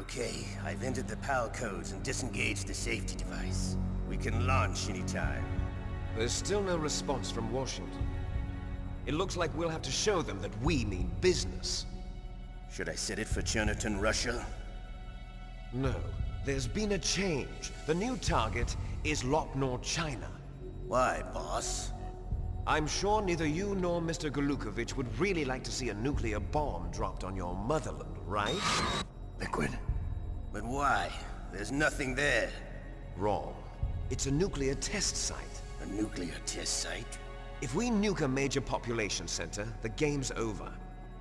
Okay, I've entered the PAL codes and disengaged the safety device. We can launch anytime. There's still no response from Washington. It looks like we'll have to show them that we mean business. Should I set it for Cherniton, Russia? No. There's been a change. The new target is Locknor, China. Why, boss? I'm sure neither you nor Mr. Golukovich would really like to see a nuclear bomb dropped on your motherland, right? Liquid. But why? There's nothing there. Wrong. It's a nuclear test site. A nuclear test site? If we nuke a major population center, the game's over.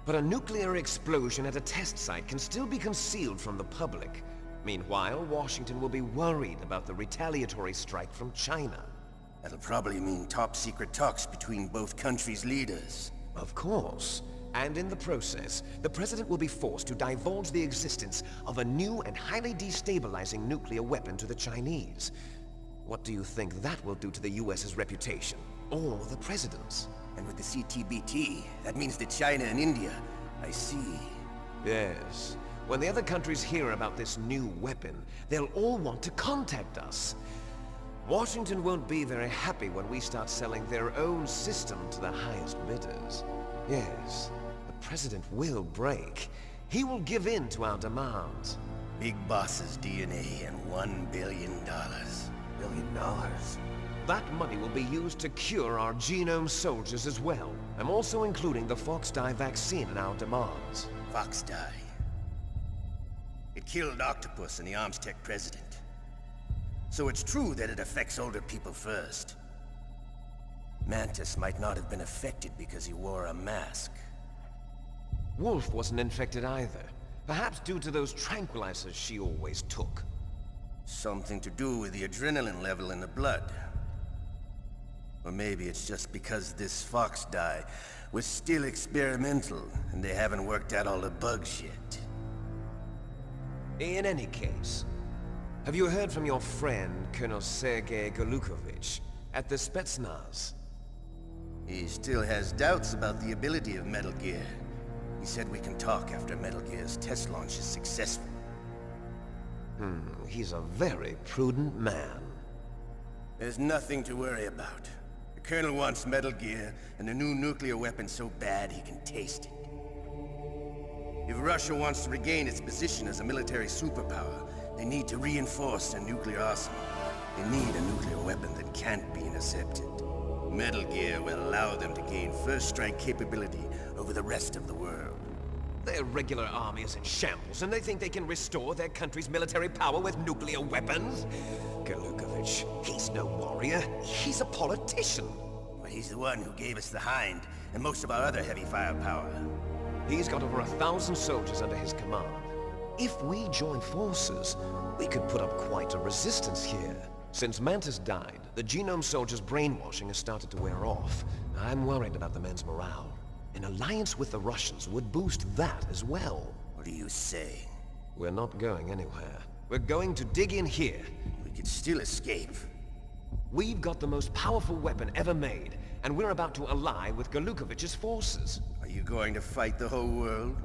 But a nuclear explosion at a test site can still be concealed from the public. Meanwhile, Washington will be worried about the retaliatory strike from China. That'll probably mean top-secret talks between both countries' leaders. Of course. And in the process, the President will be forced to divulge the existence of a new and highly destabilizing nuclear weapon to the Chinese. What do you think that will do to the US's reputation? Or the President's? And with the CTBT, that means that China and India... I see. Yes. When the other countries hear about this new weapon, they'll all want to contact us. Washington won't be very happy when we start selling their own system to the highest bidders. Yes, the President will break. He will give in to our demands. Big Boss's DNA and $1 billion. $1 billion? That money will be used to cure our genome soldiers as well. I'm also including the Fox-Die vaccine in our demands. Fox-Die? It killed Octopus and the Armstech president. So it's true that it affects older people first. Mantis might not have been affected because he wore a mask. Wolf wasn't infected either. Perhaps due to those tranquilizers she always took. Something to do with the adrenaline level in the blood. Or maybe it's just because this Fox-Die was still experimental and they haven't worked out all the bugs yet. In any case, have you heard from your friend, Colonel Sergei Golukovich, at the Spetsnaz? He still has doubts about the ability of Metal Gear. He said we can talk after Metal Gear's test launch is successful. He's a very prudent man. There's nothing to worry about. The Colonel wants Metal Gear and a new nuclear weapon so bad he can taste it. If Russia wants to regain its position as a military superpower, they need to reinforce their nuclear arsenal. They need a nuclear weapon that can't be intercepted. Metal Gear will allow them to gain first strike capability over the rest of the world. Their regular army is in shambles, and they think they can restore their country's military power with nuclear weapons? Golukovich, he's no warrior. He's a politician. But he's the one who gave us the Hind and most of our other heavy firepower. He's got over 1,000 soldiers under his command. If we join forces, we could put up quite a resistance here. Since Mantis died, the genome soldiers' brainwashing has started to wear off. I'm worried about the men's morale. An alliance with the Russians would boost that as well. What are you saying? We're not going anywhere. We're going to dig in here. We could still escape. We've got the most powerful weapon ever made, and we're about to ally with Golukovich's forces. Are you going to fight the whole world?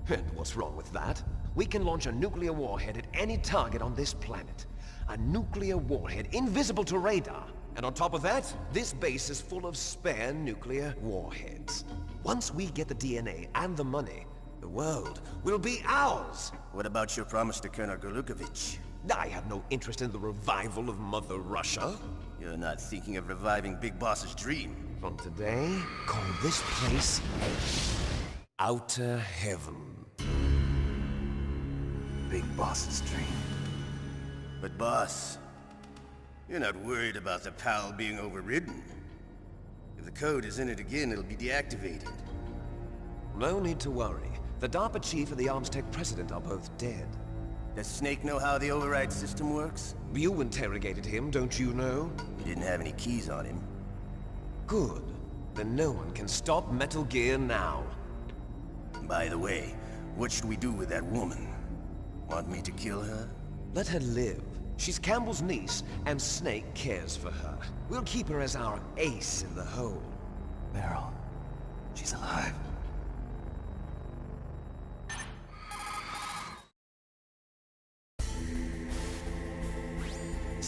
And what's wrong with that? We can launch a nuclear warhead at any target on this planet. A nuclear warhead invisible to radar. And on top of that, this base is full of spare nuclear warheads. Once we get the DNA and the money, the world will be ours! What about your promise to Colonel Golukovich? I have no interest in the revival of Mother Russia. You're not thinking of reviving Big Boss's dream. From today, call this place Outer Heaven. Big Boss's dream. But boss, you're not worried about the PAL being overridden. If the code is in it again, it'll be deactivated. No need to worry. The DARPA chief and the Armstech president are both dead. Does Snake know how the override system works? You interrogated him, don't you know? He didn't have any keys on him. Good. Then no one can stop Metal Gear now. By the way, what should we do with that woman? Want me to kill her? Let her live. She's Campbell's niece, and Snake cares for her. We'll keep her as our ace in the hole. Meryl, she's alive.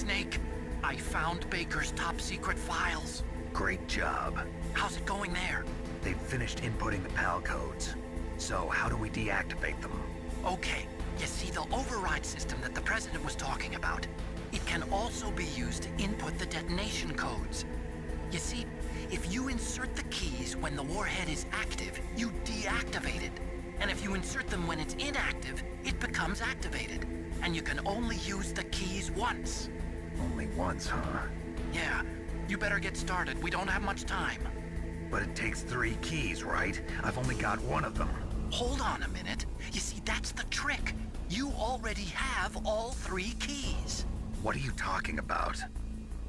Snake. I found Baker's top-secret files. Great job. How's it going there? They've finished inputting the PAL codes. So how do we deactivate them? Okay, you see the override system that the President was talking about? It can also be used to input the detonation codes. You see, if you insert the keys when the warhead is active, you deactivate it. And if you insert them when it's inactive, it becomes activated. And you can only use the keys once. Only once, huh? Yeah, you better get started. We don't have much time. But it takes 3 keys, right? I've only got 1 of them. Hold on a minute. You see, that's the trick. You already have all 3 keys. What are you talking about?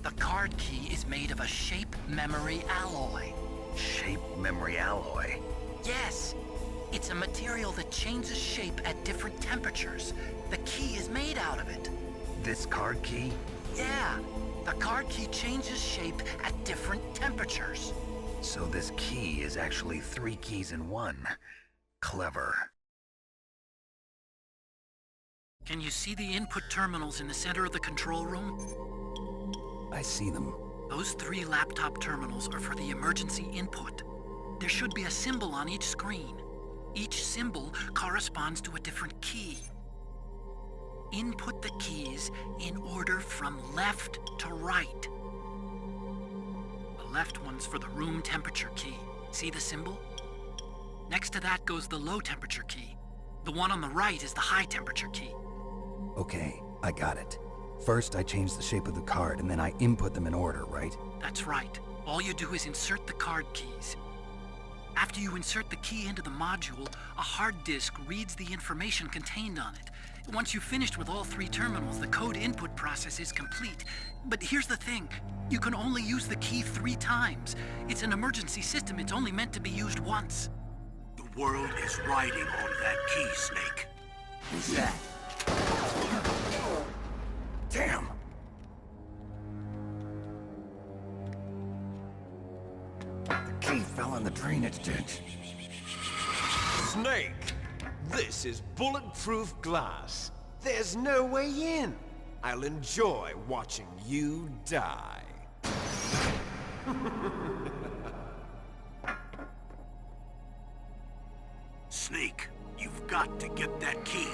The card key is made of a shape memory alloy. Shape memory alloy? Yes. It's a material that changes shape at different temperatures. The key is made out of it. This card key? Yeah. The card key changes shape at different temperatures. So this key is actually 3 keys in 1. Clever. Can you see the input terminals in the center of the control room? I see them. Those 3 laptop terminals are for the emergency input. There should be a symbol on each screen. Each symbol corresponds to a different key. Input the keys in order from left to right. The left one's for the room temperature key. See the symbol? Next to that goes the low temperature key. The one on the right is the high temperature key. Okay, I got it. First, I change the shape of the card, and then I input them in order, right? That's right. All you do is insert the card keys. After you insert the key into the module, a hard disk reads the information contained on it. Once you've finished with all 3 terminals, the code input process is complete. But here's the thing. You can only use the key 3 times. It's an emergency system. It's only meant to be used once. The world is riding on that key, Snake. Who's that? Damn! The key fell in the drainage ditch. Snake! This is bulletproof glass. There's no way in. I'll enjoy watching you die. Snake, you've got to get that key.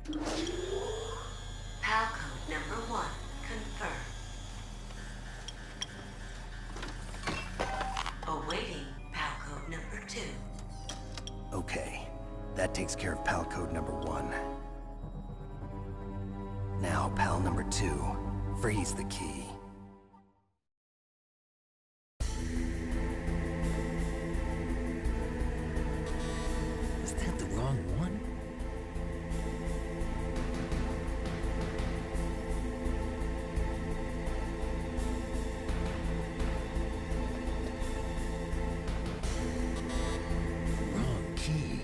PAL code number 1 confirmed. Awaiting PAL code number 2. Okay, that takes care of PAL code number 1. Now, PAL number 2, freeze the key. Is that the wrong one? Wrong key.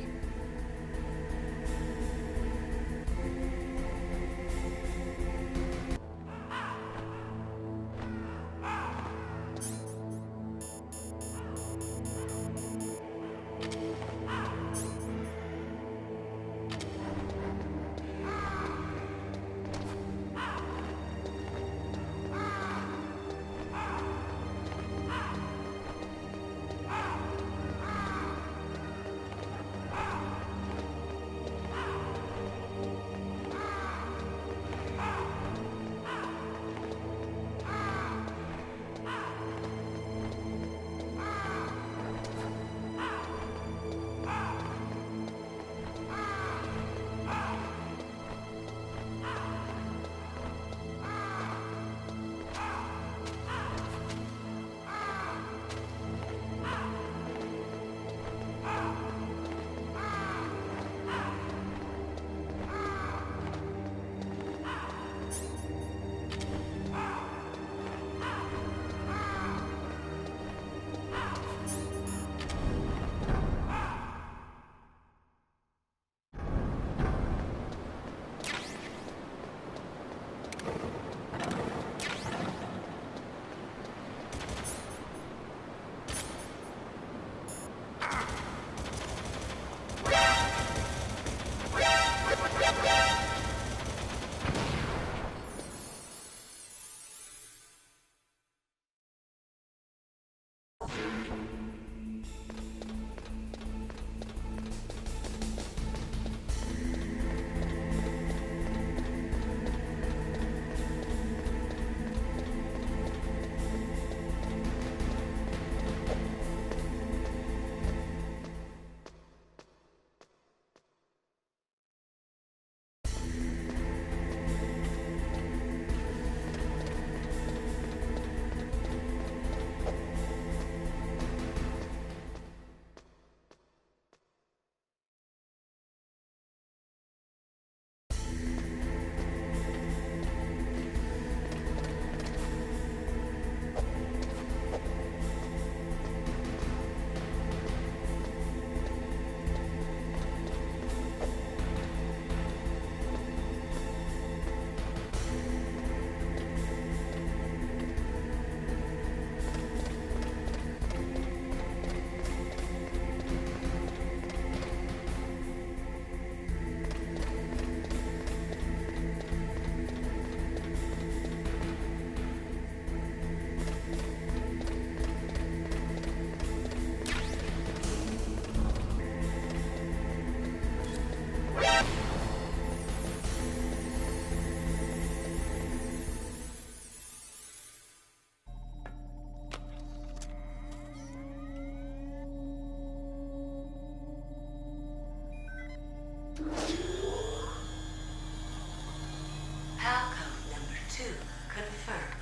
PAL code number 2 confirmed.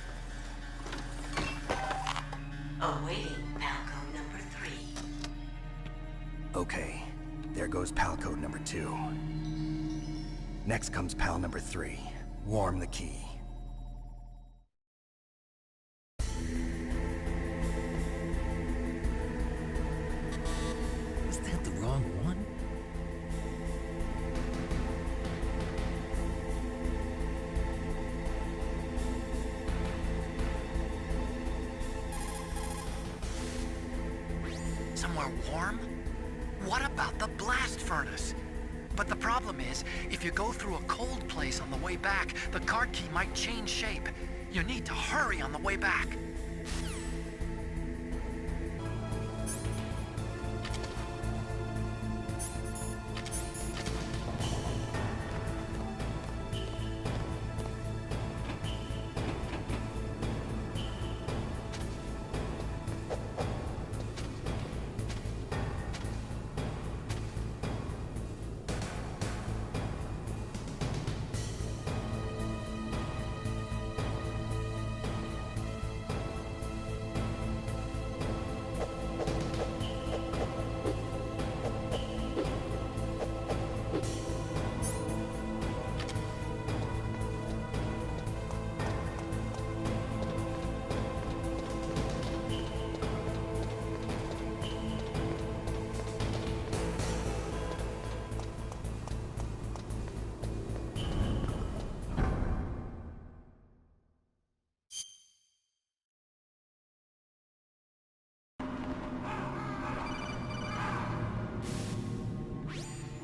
Awaiting PAL code number 3. Okay, there goes PAL code number 2. Next comes PAL number 3. Warm the key. Is that the wrong one? Somewhere warm? What about the blast furnace? But the problem is, if you go through a cold place on the way back, the card key might change shape. You need to hurry on the way back.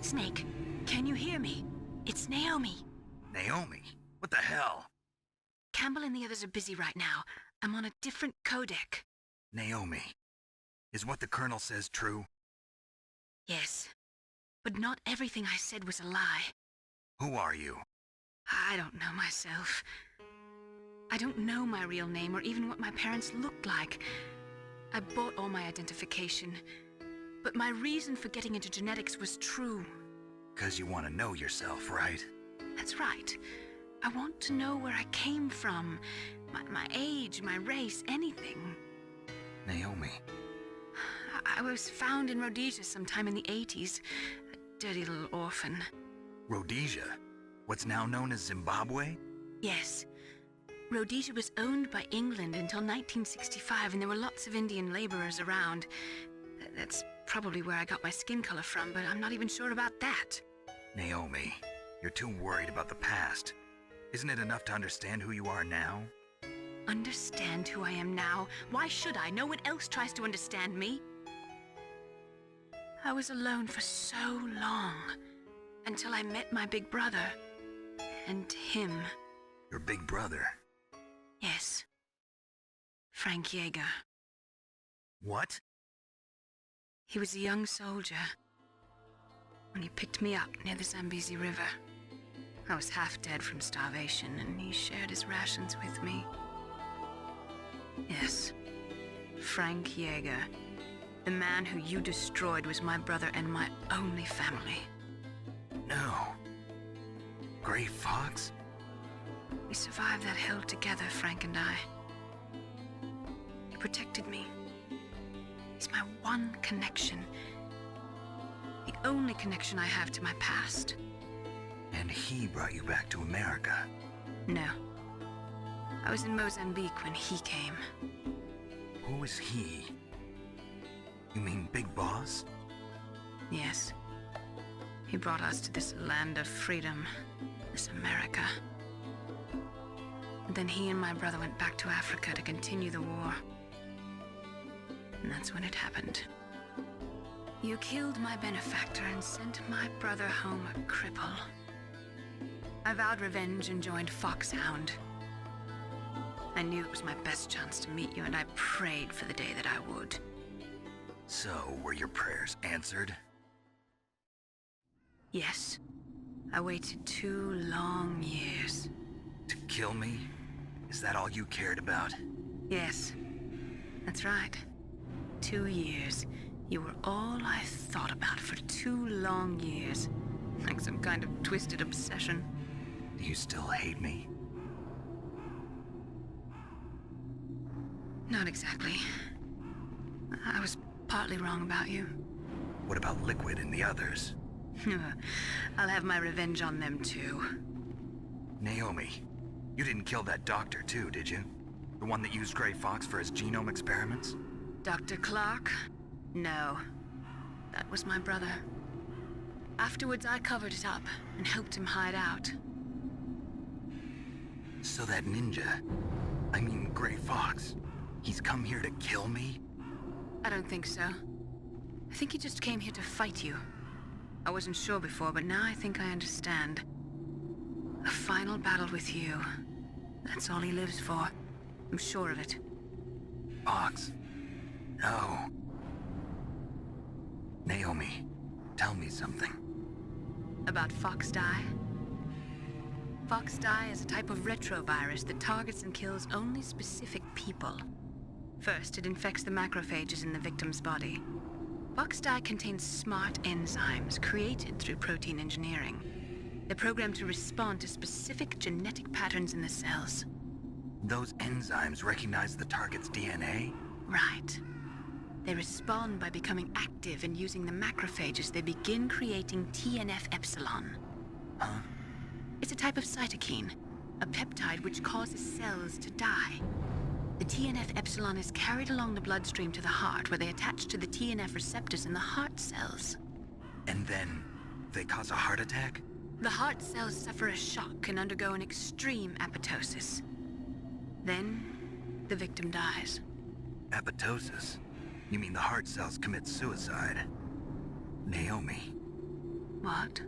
Snake, can you hear me? It's Naomi. Naomi? What the hell? Campbell and the others are busy right now. I'm on a different codec. Naomi, is what the Colonel says true? Yes, but not everything I said was a lie. Who are you? I don't know myself. I don't know my real name or even what my parents looked like. I bought all my identification, but my reason for getting into genetics was true. 'Cause you want to know yourself, right? That's right. I want to know where I came from, my age, my race, anything. Naomi. I was found in Rhodesia sometime in the 80s, a dirty little orphan. Rhodesia? What's now known as Zimbabwe? Yes. Rhodesia was owned by England until 1965, and there were lots of Indian laborers around. That's probably where I got my skin color from, but I'm not even sure about that. Naomi, you're too worried about the past. Isn't it enough to understand who you are now? Understand who I am now? Why should I? No one else tries to understand me. I was alone for so long, until I met my big brother. And him. Your big brother? Yes. Frank Yeager. What? He was a young soldier when he picked me up near the Zambezi River. I was half dead from starvation, and he shared his rations with me. Yes, Frank Yeager. The man who you destroyed was my brother and my only family. No. Gray Fox? We survived that hell together, Frank and I. He protected me. He's my one connection. The only connection I have to my past. And he brought you back to America? No. I was in Mozambique when he came. Who is he? You mean Big Boss? Yes. He brought us to this land of freedom, this America. And then he and my brother went back to Africa to continue the war. And that's when it happened. You killed my benefactor and sent my brother home a cripple. I vowed revenge and joined Foxhound. I knew it was my best chance to meet you, and I prayed for the day that I would. So, were your prayers answered? Yes. I waited 2 long years. To kill me? Is that all you cared about? Yes. That's right. 2 years. You were all I thought about for 2 long years. Like some kind of twisted obsession. Do you still hate me? Not exactly. I was partly wrong about you. What about Liquid and the others? I'll have my revenge on them too. Naomi, you didn't kill that doctor too, did you? The one that used Gray Fox for his genome experiments? Dr. Clark? No. That was my brother. Afterwards, I covered it up and helped him hide out. So that ninja, I mean Gray Fox, he's come here to kill me? I don't think so. I think he just came here to fight you. I wasn't sure before, but now I think I understand. A final battle with you. That's all he lives for. I'm sure of it. Fox? No. Naomi, tell me something. About Fox Die? Fox Die is a type of retrovirus that targets and kills only specific people. First, it infects the macrophages in the victim's body. Fox Die contains smart enzymes created through protein engineering. They're programmed to respond to specific genetic patterns in the cells. Those enzymes recognize the target's DNA? Right. They respond by becoming active and using the macrophages. They begin creating TNF-epsilon. Huh? It's a type of cytokine, a peptide which causes cells to die. The TNF-epsilon is carried along the bloodstream to the heart, where they attach to the TNF receptors in the heart cells. And then they cause a heart attack? The heart cells suffer a shock and undergo an extreme apoptosis. Then, the victim dies. Apoptosis? You mean the heart cells commit suicide? Naomi, What?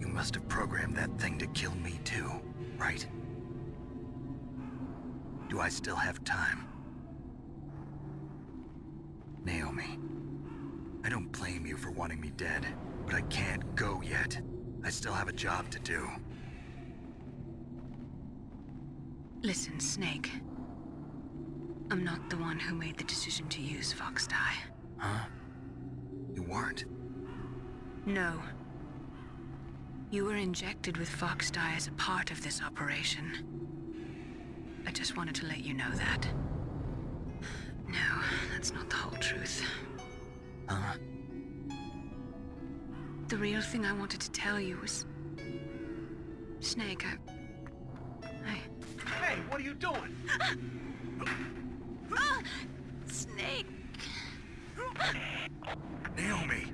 You must have programmed that thing to kill me too, right? Do I still have time? Naomi, I don't blame you for wanting me dead, but I can't go yet. I still have a job to do. Listen, Snake. I'm not the one who made the decision to use Fox Die. Huh? You weren't? No. You were injected with Fox Die as a part of this operation. I just wanted to let you know that. No, that's not the whole truth. Huh? The real thing I wanted to tell you was... Snake, Hey, what are you doing? Snake! Naomi!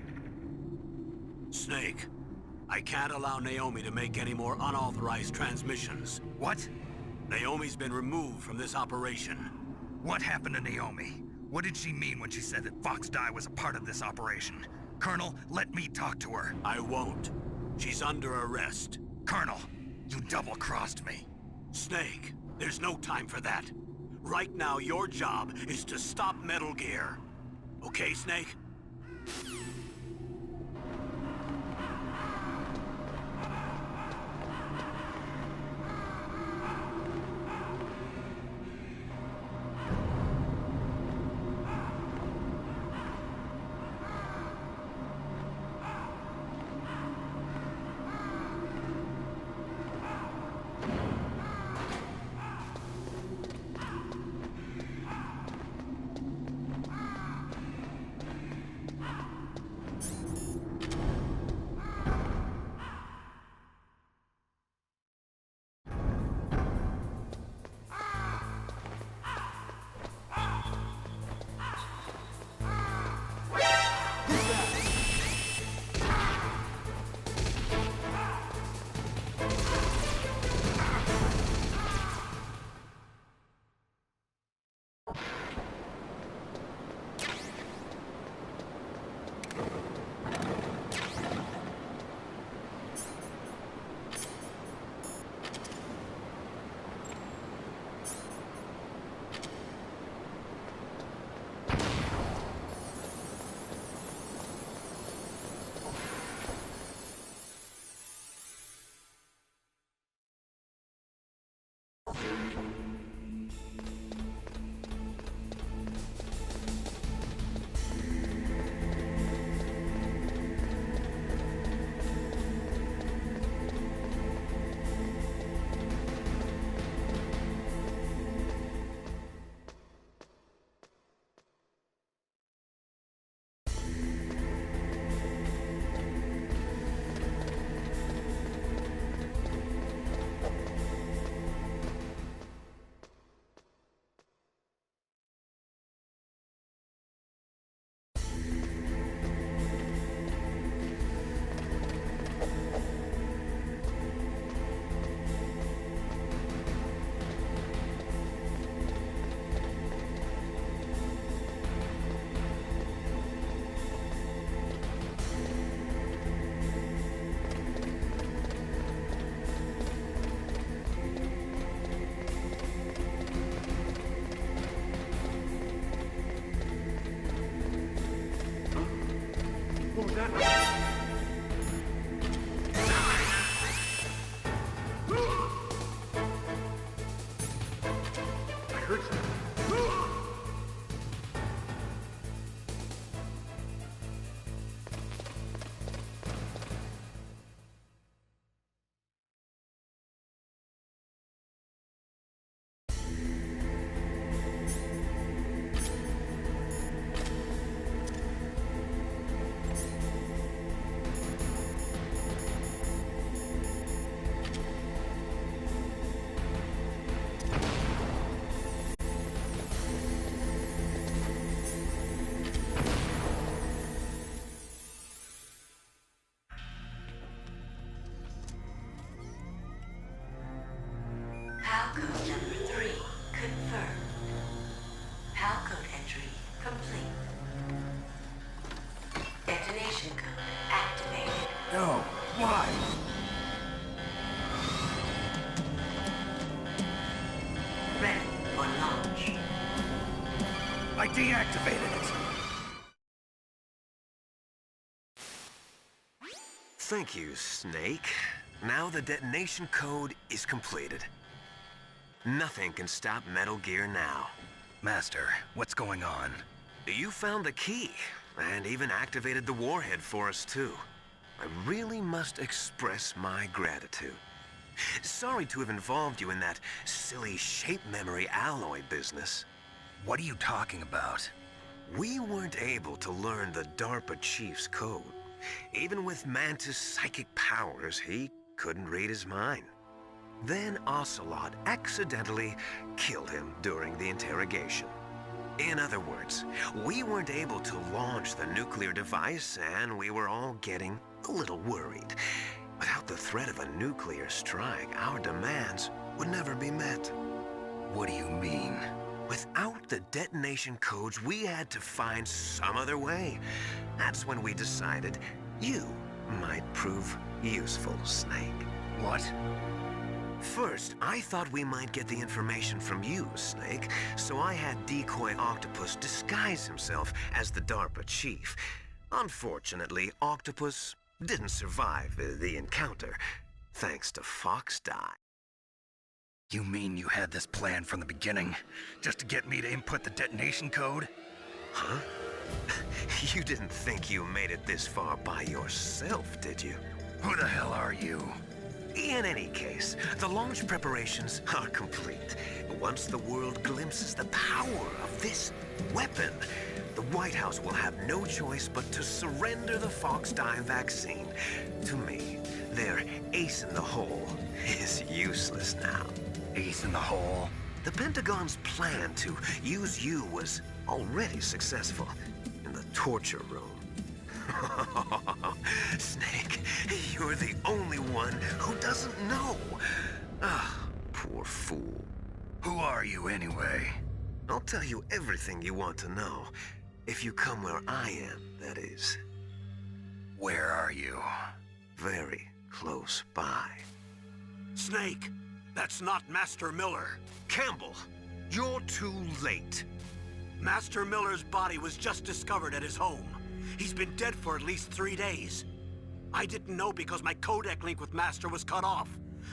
Snake, I can't allow Naomi to make any more unauthorized transmissions. What? Naomi's been removed from this operation. What happened to Naomi? What did she mean when she said that Fox Die was a part of this operation? Colonel, let me talk to her. I won't. She's under arrest. Colonel, you double-crossed me. Snake, there's no time for that. Right now, your job is to stop Metal Gear. Okay, Snake? No, why? Ready for launch. I deactivated it. Thank you, Snake. Now the detonation code is completed. Nothing can stop Metal Gear now. Master, what's going on? You found the key, and even activated the warhead for us, too. I really must express my gratitude. Sorry to have involved you in that silly shape memory alloy business. What are you talking about? We weren't able to learn the DARPA chief's code. Even with Mantis' psychic powers, he couldn't read his mind. Then Ocelot accidentally killed him during the interrogation. In other words, we weren't able to launch the nuclear device, and we were all getting a little worried. Without the threat of a nuclear strike, our demands would never be met. What do you mean? Without the detonation codes, we had to find some other way. That's when we decided you might prove useful, Snake. What? First, I thought we might get the information from you, Snake, so I had Decoy Octopus disguise himself as the DARPA chief. Unfortunately, Octopus didn't survive the encounter, thanks to Fox Die. You mean you had this plan from the beginning? Just to get me to input the detonation code? Huh? You didn't think you made it this far by yourself, did you? Who the hell are you? In any case, the launch preparations are complete. Once the world glimpses the power of this weapon, the White House will have no choice but to surrender the Fox Die vaccine. To me, their ace in the hole is useless now. Ace in the hole? The Pentagon's plan to use you was already successful in the torture room. Snake, you're the only one who doesn't know. Ah, poor fool. Who are you anyway? I'll tell you everything you want to know. If you come where I am, that is. Where are you? Very close by. Snake, that's not Master Miller. Campbell, you're too late. Master Miller's body was just discovered at his home. He's been dead for at least 3 days. I didn't know because my codec link with Master was cut off.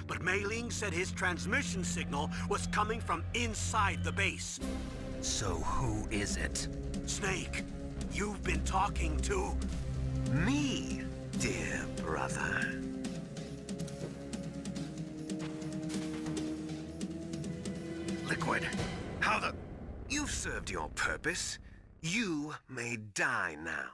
But Mei Ling said his transmission signal was coming from inside the base. So who is it? Snake, you've been talking to... Me, dear brother. Liquid, how the... You've served your purpose. You may die now.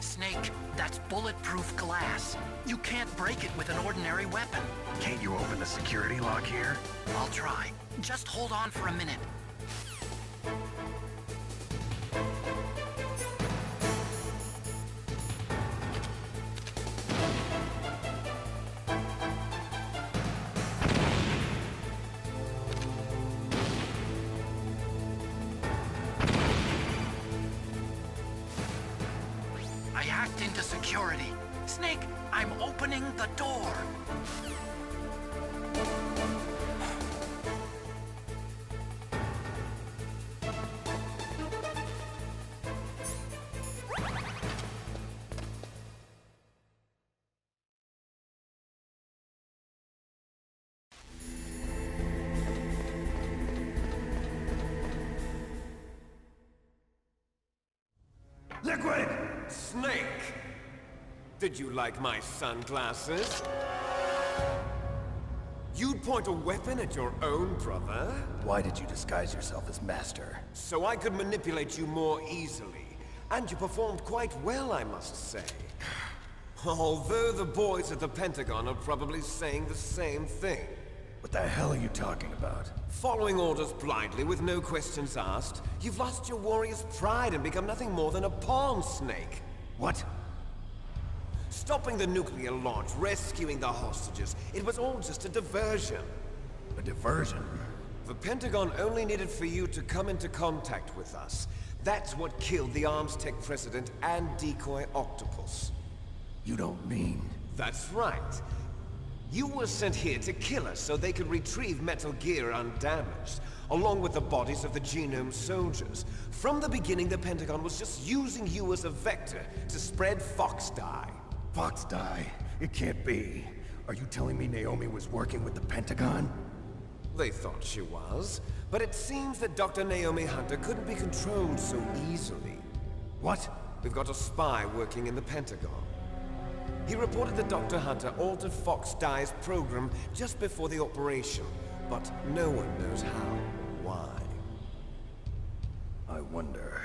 Snake, that's bulletproof glass. You can't break it with an ordinary weapon. Can't you open the security lock here? I'll try. Just hold on for a minute. I hacked into security. Snake, I'm opening the door. Liquid! Snake! Did you like my sunglasses? You'd point a weapon at your own brother? Why did you disguise yourself as Master? So I could manipulate you more easily. And you performed quite well, I must say. Although the boys at the Pentagon are probably saying the same thing. What the hell are you talking about? Following orders blindly with no questions asked, you've lost your warrior's pride and become nothing more than a pawn snake. What? Stopping the nuclear launch, rescuing the hostages, it was all just a diversion. A diversion? The Pentagon only needed for you to come into contact with us. That's what killed the Armstech president and decoy Octopus. You don't mean... That's right. You were sent here to kill us so they could retrieve Metal Gear undamaged, along with the bodies of the Genome soldiers. From the beginning, the Pentagon was just using you as a vector to spread Fox Die. Fox Die? It can't be. Are you telling me Naomi was working with the Pentagon? They thought she was, but it seems that Dr. Naomi Hunter couldn't be controlled so easily. What? We've got a spy working in the Pentagon. He reported that Dr. Hunter altered Fox Die's program just before the operation, but no one knows how or why. I wonder...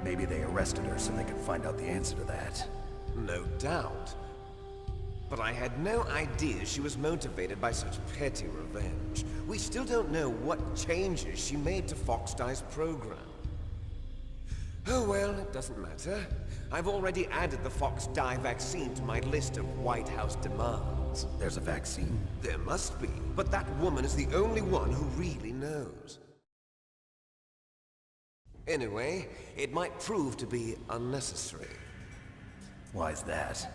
Maybe they arrested her so they could find out the answer to that. No doubt. But I had no idea she was motivated by such petty revenge. We still don't know what changes she made to Fox Die's program. Oh well, it doesn't matter. I've already added the Fox Die vaccine to my list of White House demands. There's a vaccine? There must be, but that woman is the only one who really knows. Anyway, it might prove to be unnecessary. Why's that?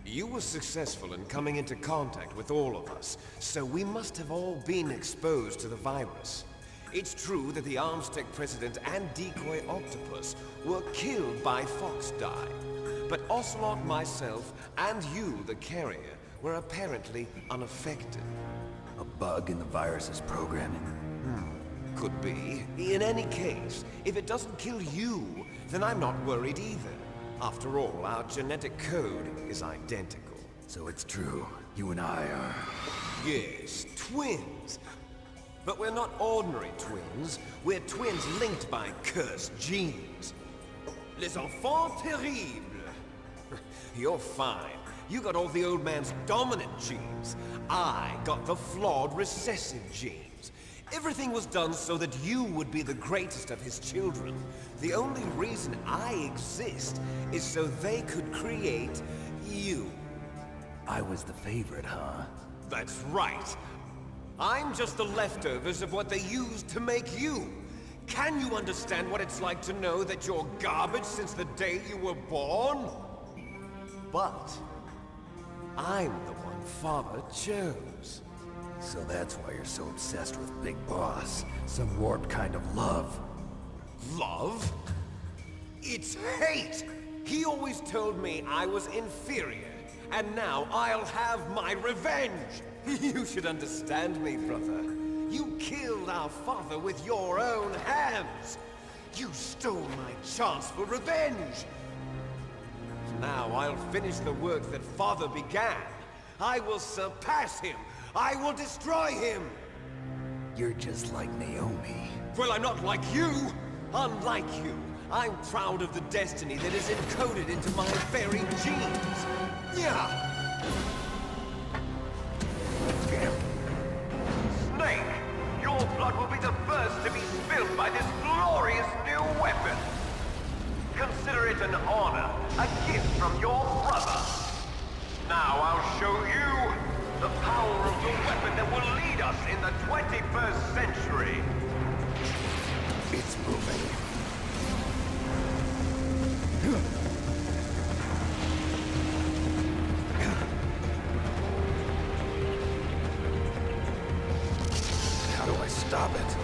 You were successful in coming into contact with all of us, so we must have all been exposed to the virus. It's true that the Armstech president and decoy Octopus were killed by Fox Die, but Ocelot, myself, and you, the carrier, were apparently unaffected. A bug in the virus's programming? Could be. In any case, if it doesn't kill you, then I'm not worried either. After all, our genetic code is identical. So it's true. You and I are... Yes, twins. But we're not ordinary twins. We're twins linked by cursed genes. Les enfants terribles. You're fine. You got all the old man's dominant genes. I got the flawed recessive genes. Everything was done so that you would be the greatest of his children. The only reason I exist is so they could create you. I was the favorite, huh? That's right. I'm just the leftovers of what they used to make you. Can you understand what it's like to know that you're garbage since the day you were born? But I'm the one Father chose. So that's why you're so obsessed with Big Boss. Some warped kind of love. Love? It's hate! He always told me I was inferior, and now I'll have my revenge! You should understand me, brother. You killed our father with your own hands! You stole my chance for revenge! Now I'll finish the work that Father began. I will surpass him! I will destroy him! You're just like Naomi. Well, I'm not like you! Unlike you, I'm proud of the destiny that is encoded into my very genes! Yeah! Snake! Your blood will be the first to be spilled by this glorious new weapon! Consider it an honor, a gift from your brother! Now I'll show you the power of the weapon that will lead us in the 21st century! It's moving. How do I stop it?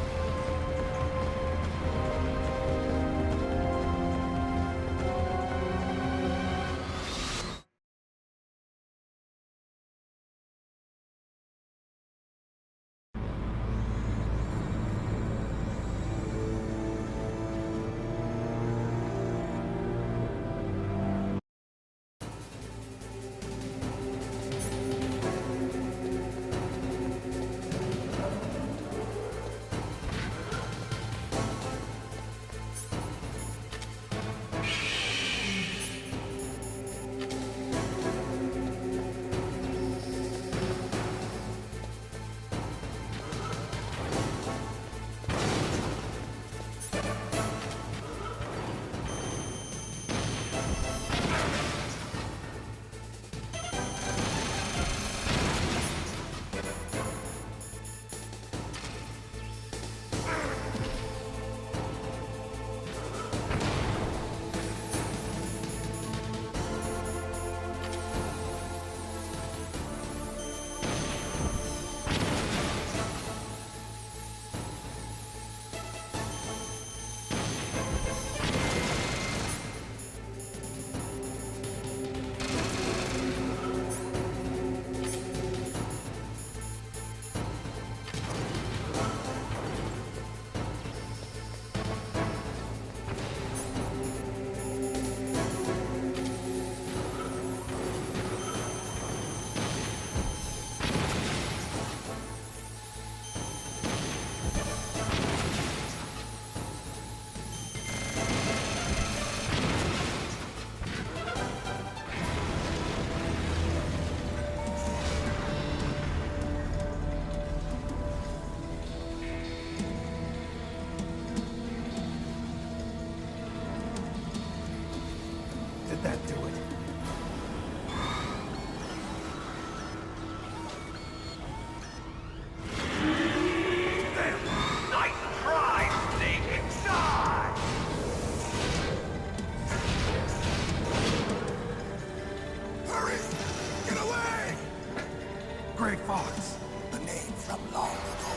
Gray Fox. A name from long ago.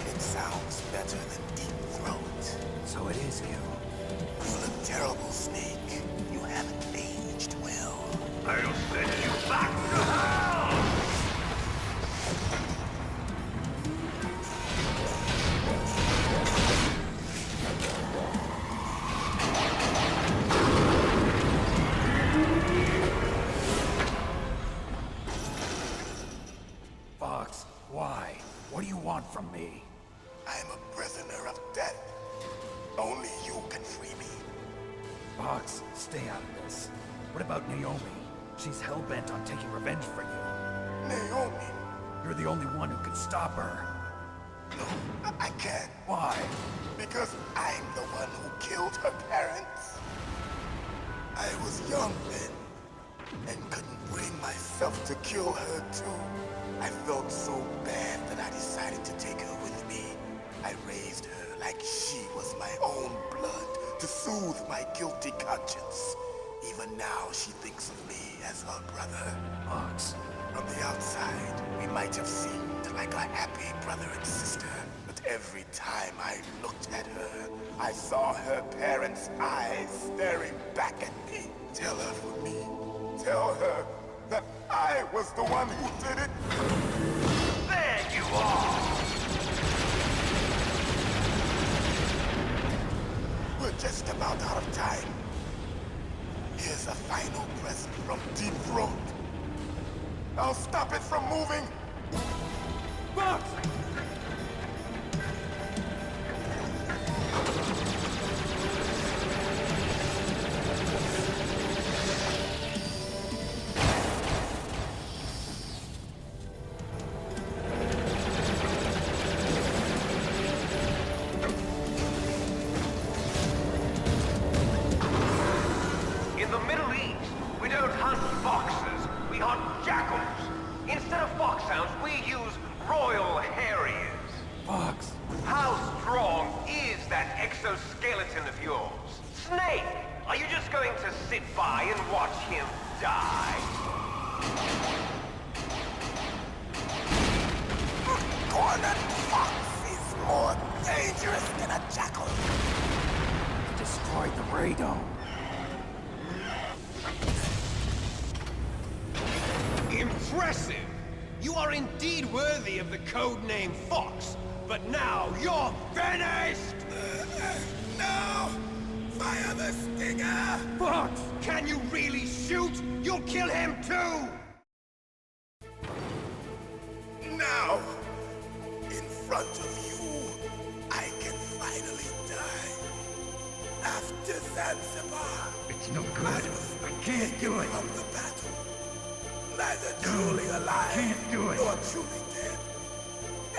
It sounds better than Deep Throat. So it is you. You look terrible, Snake. You haven't aged well. I'll send you back to hell! Fox, why? What do you want from me? I'm a prisoner of death. Only you can free me. Fox, stay out of this. What about Naomi? She's hell-bent on taking revenge for you. Naomi? You're the only one who can stop her. No, I can't. Why? Because I'm the one who killed her parents. I was young then, and couldn't bring myself to kill her too. I felt so bad that I decided to take her with me. I raised her like she was my own blood to soothe my guilty conscience. Even now, she thinks of me as her brother. Fox. From the outside, we might have seemed like a happy brother and sister, but every time I looked at her, I saw her parents' eyes staring back at me. Tell her for me. Tell her that I was the one who did it. There you are! We're just about out of time. Here's a final present from Deep Throat. I'll stop it from moving. Fox! In the Middle East, we don't hunt foxes, we hunt jackals. Instead of foxhounds, we use Royal Harriers. Fox! How strong is that exoskeleton of yours? Snake, are you just going to sit by and watch him die? Cornered fox is more dangerous than a jackal. Destroyed the radome. Impressive! You are indeed worthy of the codename Fox, but now you're finished! No! Fire the stinger! Fox! Can you really shoot? You'll kill him too! Now, in front of you, I can finally die. After Zanzibar, It's no I good. was I can't do it. from the battle. Neither truly alive Can't do it. nor truly dead.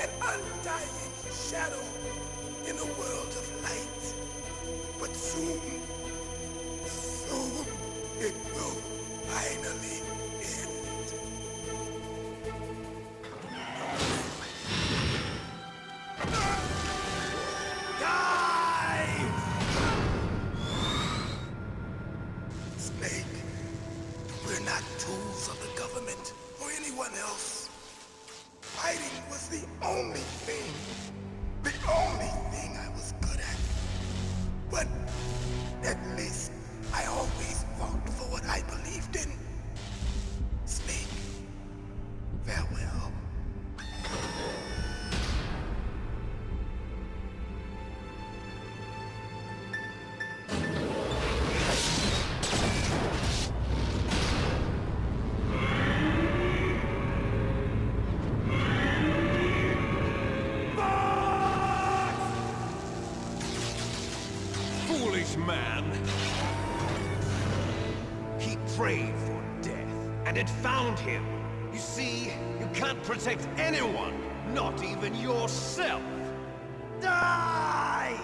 An undying shadow in a world of light. But soon, soon, it will finally end. Die! Snake, we're not tools of the government or anyone else. Fighting was the only thing I was good at. But at least I always fought for what I believed in. Snake, farewell. Foolish man! He prayed for death, and it found him. You see, you can't protect anyone, not even yourself. Die!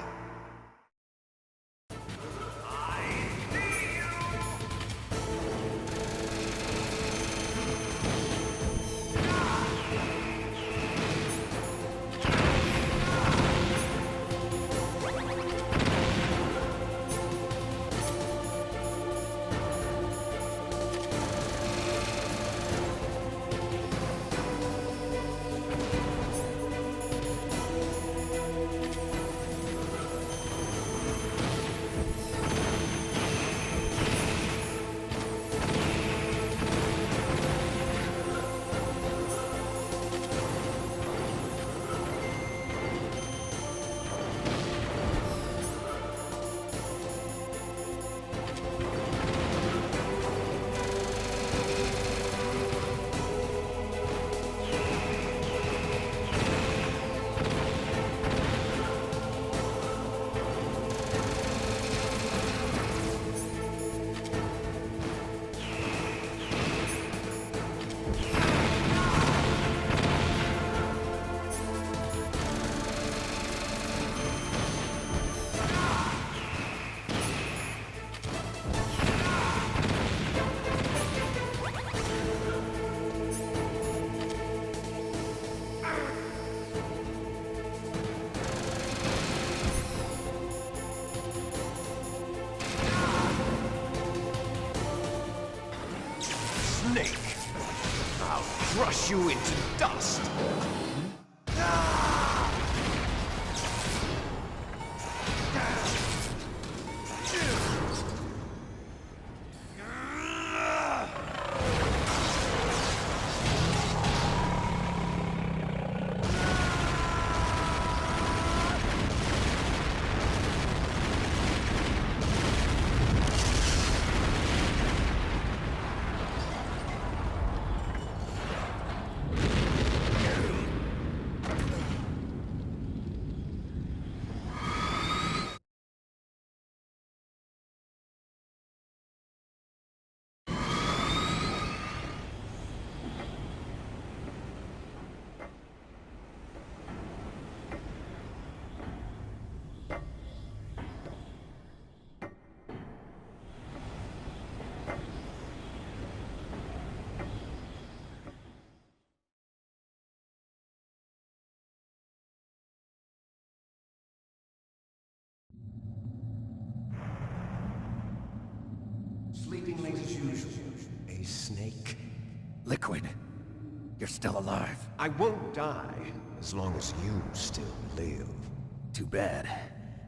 crush you into dust. Sleeping late as usual. A snake. Liquid. You're still alive. I won't die as long as you still live. Too bad.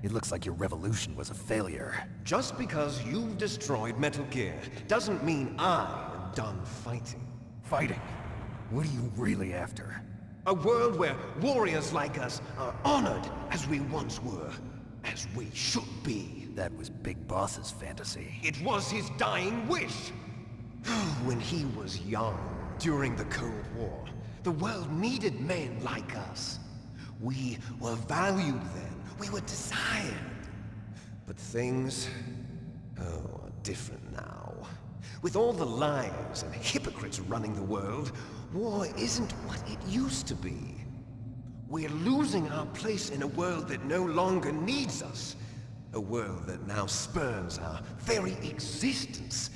It looks like your revolution was a failure. Just because you've destroyed Metal Gear doesn't mean I am done fighting. Fighting? What are you really after? A world where warriors like us are honored as we once were, as we should be. That was Big Boss's fantasy. It was his dying wish. When he was young, during the Cold War, the world needed men like us. We were valued then. We were desired. But things, are different now. With all the liars and hypocrites running the world, war isn't what it used to be. We're losing our place in a world that no longer needs us. A world that now spurns our very existence.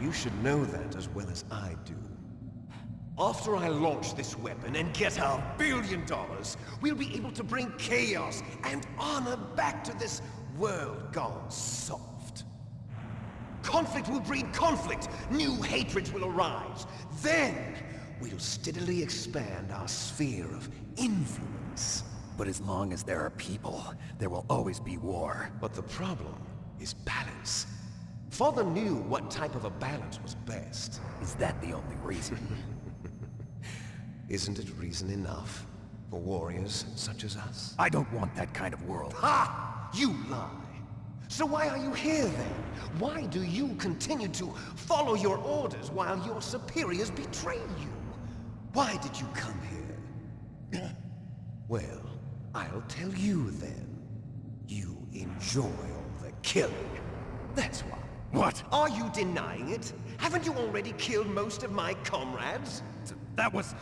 You should know that as well as I do. After I launch this weapon and get our $1 billion, we'll be able to bring chaos and honor back to this world gone soft. Conflict will breed conflict. New hatreds will arise. Then, we'll steadily expand our sphere of influence. But as long as there are people, there will always be war. But the problem is balance. Father knew what type of a balance was best. Is that the only reason? Isn't it reason enough for warriors such as us? I don't want that kind of world. Ha! You lie! So why are you here then? Why do you continue to follow your orders while your superiors betray you? Why did you come here? Well, I'll tell you then. You enjoy all the killing. That's why. What? Are you denying it? Haven't you already killed most of my comrades? That was...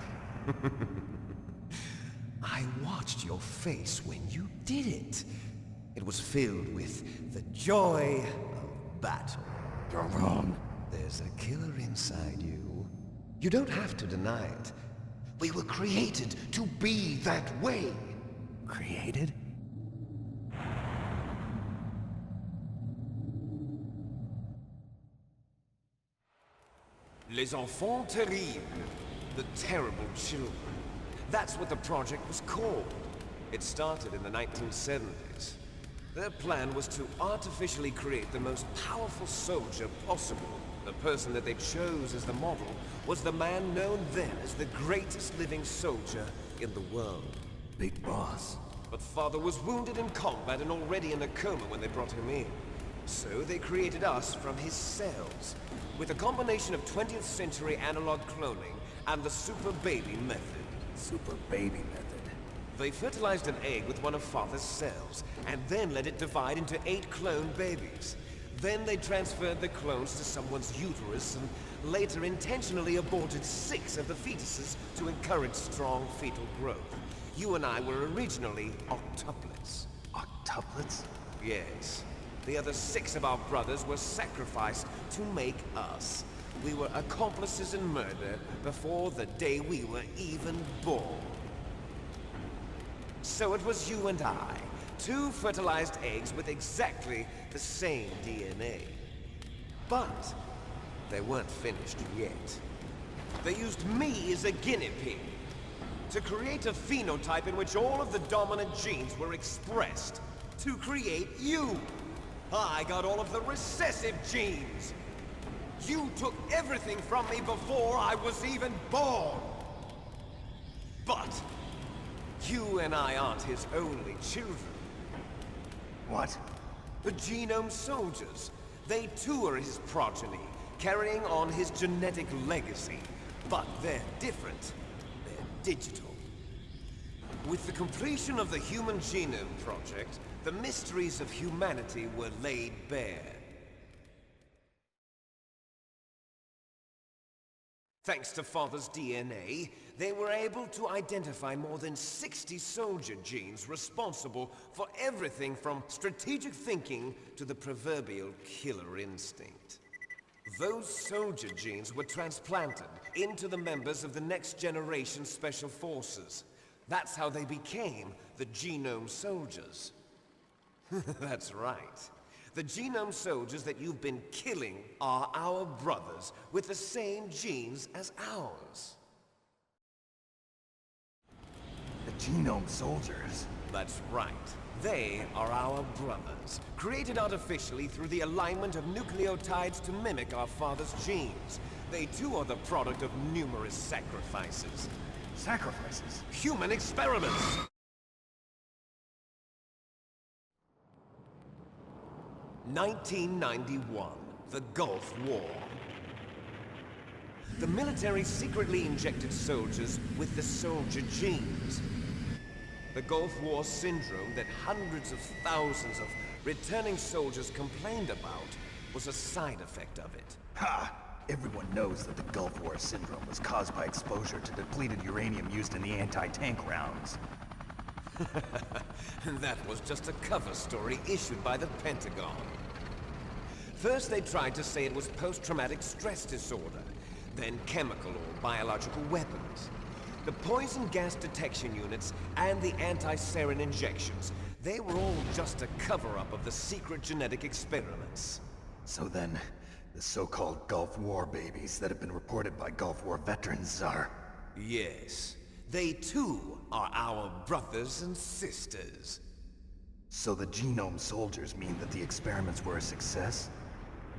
I watched your face when you did it. It was filled with the joy of battle. You're wrong. There's a killer inside you. You don't have to deny it. We were created to be that way. Created? Les enfants terribles. The terrible children. That's what the project was called. It started in the 1970s. Their plan was to artificially create the most powerful soldier possible. The person that they chose as the model was the man known then as the greatest living soldier in the world. Big Boss. But Father was wounded in combat and already in a coma when they brought him in. So they created us from his cells, with a combination of 20th century analog cloning and the Super Baby method. Super Baby method. They fertilized an egg with one of Father's cells, and then let it divide into 8 clone babies. Then they transferred the clones to someone's uterus, and later intentionally aborted 6 of the fetuses to encourage strong fetal growth. You and I were originally octuplets. Octuplets? Yes. The other 6 of our brothers were sacrificed to make us. We were accomplices in murder before the day we were even born. So it was you and I, 2 fertilized eggs with exactly the same DNA. But they weren't finished yet. They used me as a guinea pig to create a phenotype in which all of the dominant genes were expressed. To create you! I got all of the recessive genes! You took everything from me before I was even born! But you and I aren't his only children. What? The Genome Soldiers. They too are his progeny, carrying on his genetic legacy. But they're different. They're digital. With the completion of the Human Genome Project, the mysteries of humanity were laid bare. Thanks to Father's DNA, they were able to identify more than 60 soldier genes responsible for everything from strategic thinking to the proverbial killer instinct. Those soldier genes were transplanted into the members of the Next Generation Special Forces. That's how they became the Genome Soldiers. That's right. The Genome Soldiers that you've been killing are our brothers with the same genes as ours. The Genome Soldiers? That's right. They are our brothers, created artificially through the alignment of nucleotides to mimic our father's genes. They too are the product of numerous sacrifices. Sacrifices? Human experiments! (1991), the Gulf War. The military secretly injected soldiers with the soldier genes. The Gulf War syndrome that hundreds of thousands of returning soldiers complained about was a side effect of it. Ha! Everyone knows that the Gulf War syndrome was caused by exposure to depleted uranium used in the anti-tank rounds. That was just a cover story issued by the Pentagon. First they tried to say it was post-traumatic stress disorder, then chemical or biological weapons. The poison gas detection units and the anti-sarin injections, they were all just a cover-up of the secret genetic experiments. So then, the so-called Gulf War babies that have been reported by Gulf War veterans are... Yes. They too are our brothers and sisters. So the Genome Soldiers mean that the experiments were a success?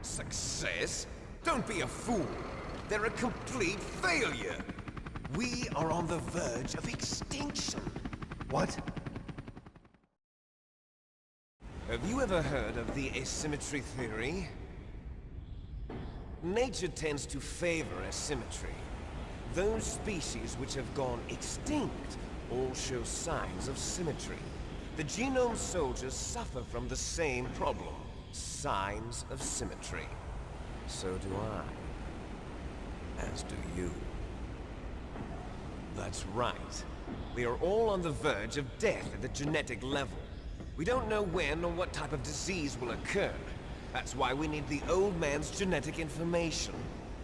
Success? Don't be a fool! They're a complete failure! We are on the verge of extinction! What? Have you ever heard of the asymmetry theory? Nature tends to favor asymmetry. Those species which have gone extinct all show signs of symmetry. The Genome Soldiers suffer from the same problem. Signs of symmetry. So do I. As do you. That's right. We are all on the verge of death at the genetic level. We don't know when or what type of disease will occur. That's why we need the old man's genetic information.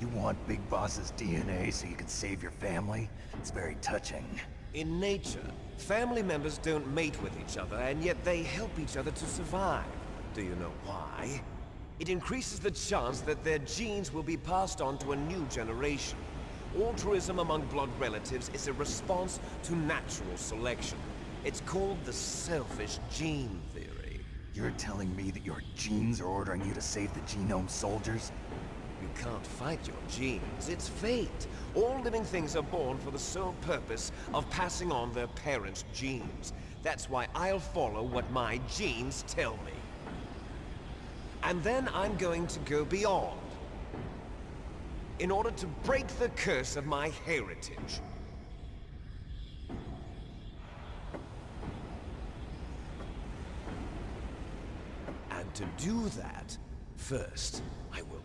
You want Big Boss's DNA so you can save your family? It's very touching. In nature, family members don't mate with each other, and yet they help each other to survive. Do you know why? It increases the chance that their genes will be passed on to a new generation. Altruism among blood relatives is a response to natural selection. It's called the selfish gene theory. You're telling me that your genes are ordering you to save the Genome Soldiers? You can't fight your genes. It's fate. All living things are born for the sole purpose of passing on their parents' genes. That's why I'll follow what my genes tell me. And then I'm going to go beyond, in order to break the curse of my heritage. And to do that, first, I will